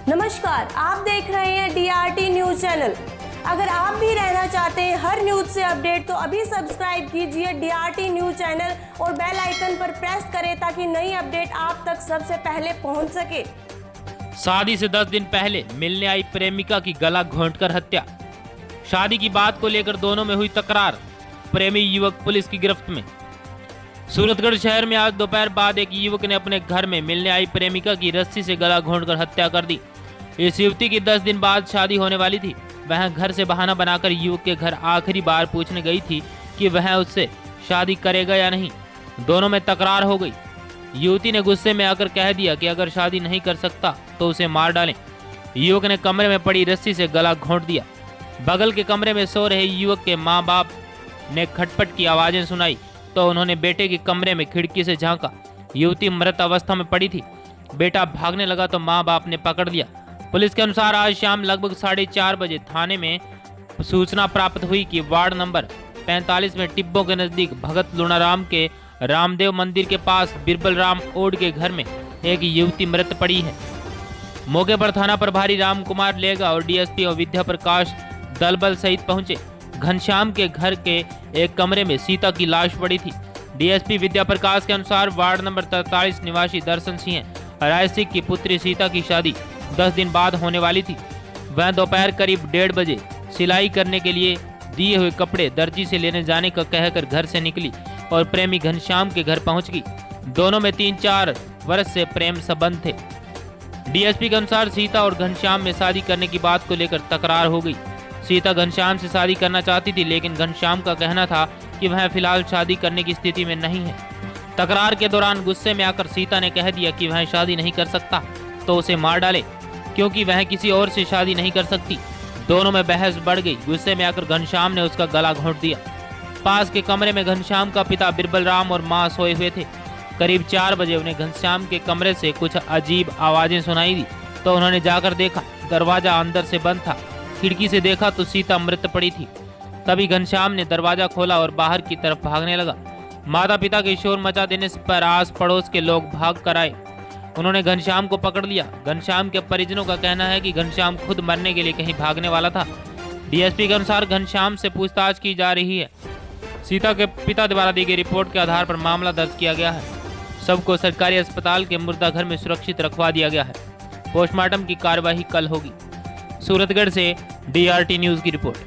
नमस्कार, आप देख रहे हैं DRT न्यूज चैनल। अगर आप भी रहना चाहते हैं हर न्यूज से अपडेट तो अभी सब्सक्राइब कीजिए DRT न्यूज चैनल और बेल आइकन पर प्रेस करें ताकि नई अपडेट आप तक सबसे पहले पहुंच सके। शादी से 10 दिन पहले मिलने आई प्रेमिका की गला घोंटकर हत्या। शादी की बात को लेकर दोनों में हुई तकरार, प्रेमी युवक पुलिस की गिरफ्त में। सूरतगढ़ शहर में आज दोपहर बाद एक युवक ने अपने घर में मिलने आई प्रेमिका की रस्सी से गला घोंटकर हत्या कर दी। इस युवती की 10 दिन बाद शादी होने वाली थी। वह घर से बहाना बनाकर युवक के घर आखिरी बार पूछने गई थी कि वह उससे शादी करेगा या नहीं। दोनों में तकरार हो गई। युवती ने गुस्से में आकर कह दिया कि अगर शादी नहीं कर सकता तो उसे मार डालें। युवक ने कमरे में पड़ी रस्सी से गला घोंट दिया। बगल के कमरे में सो रहे युवक के माँ बाप ने खटपट की आवाजें सुनाई तो उन्होंने बेटे के कमरे में खिड़की से झांका। युवती मृत अवस्था में पड़ी थी। बेटा भागने लगा तो माँ बाप ने पकड़ लिया। पुलिस के अनुसार आज शाम लगभग 4:30 बजे थाने में सूचना प्राप्त हुई कि वार्ड नंबर 45 में टिब्बों के नजदीक भगत लुणाराम के रामदेव मंदिर के पास बिरबल राम ओड के घर में एक युवती मृत पड़ी है। मौके पर थाना प्रभारी राम कुमार लेगा और डीएसपी और विद्या प्रकाश दलबल सहित पहुंचे। घनश्याम के घर के एक कमरे में सीता की लाश पड़ी थी। डीएसपी विद्या प्रकाश के अनुसार वार्ड नंबर 43 निवासी दर्शन सिंह राय सिंह की पुत्री सीता की शादी 10 दिन बाद होने वाली थी। वह दोपहर करीब 1:30 बजे सिलाई करने के लिए दिए हुए कपड़े दर्जी से लेने जाने का कहकर घर से निकली और प्रेमी घनश्याम के घर पहुंच गई। दोनों में 3-4 वर्ष से प्रेम संबंध थे। डीएसपी के अनुसार सीता और घनश्याम में शादी करने की बात को लेकर तकरार हो गई। सीता घनश्याम से शादी करना चाहती थी लेकिन घनश्याम का कहना था कि वह फिलहाल शादी करने की स्थिति में नहीं है। तकरार के दौरान गुस्से में आकर सीता ने कह दिया कि वह शादी नहीं कर सकता तो उसे मार डाले क्योंकि वह किसी और से शादी नहीं कर सकती। दोनों में बहस बढ़ गई। गुस्से में आकर घनश्याम ने उसका गला घोंट दिया। पास के कमरे में घनश्याम का पिता बिरबल राम और मां सोए हुए थे। करीब 4 बजे उन्हें घनश्याम के कमरे से कुछ अजीब आवाजें सुनाई दी तो उन्होंने जाकर देखा, दरवाजा अंदर से बंद था। खिड़की से देखा तो सीता मृत पड़ी थी। तभी घनश्याम ने दरवाजा खोला और बाहर की तरफ भागने लगा। माता पिता के शोर मचा देने पर आस पड़ोस के लोग भाग कर आए। उन्होंने घनश्याम को पकड़ लिया। घनश्याम के परिजनों का कहना है कि घनश्याम खुद मरने के लिए कहीं भागने वाला था। डीएसपी के अनुसार घनश्याम से पूछताछ की जा रही है। सीता के पिता द्वारा दी गई रिपोर्ट के आधार पर मामला दर्ज किया गया है। सबको सरकारी अस्पताल के मुर्दा घर में सुरक्षित रखवा दिया गया है। पोस्टमार्टम की कार्यवाही कल होगी। सूरतगढ़ से DRT न्यूज की रिपोर्ट।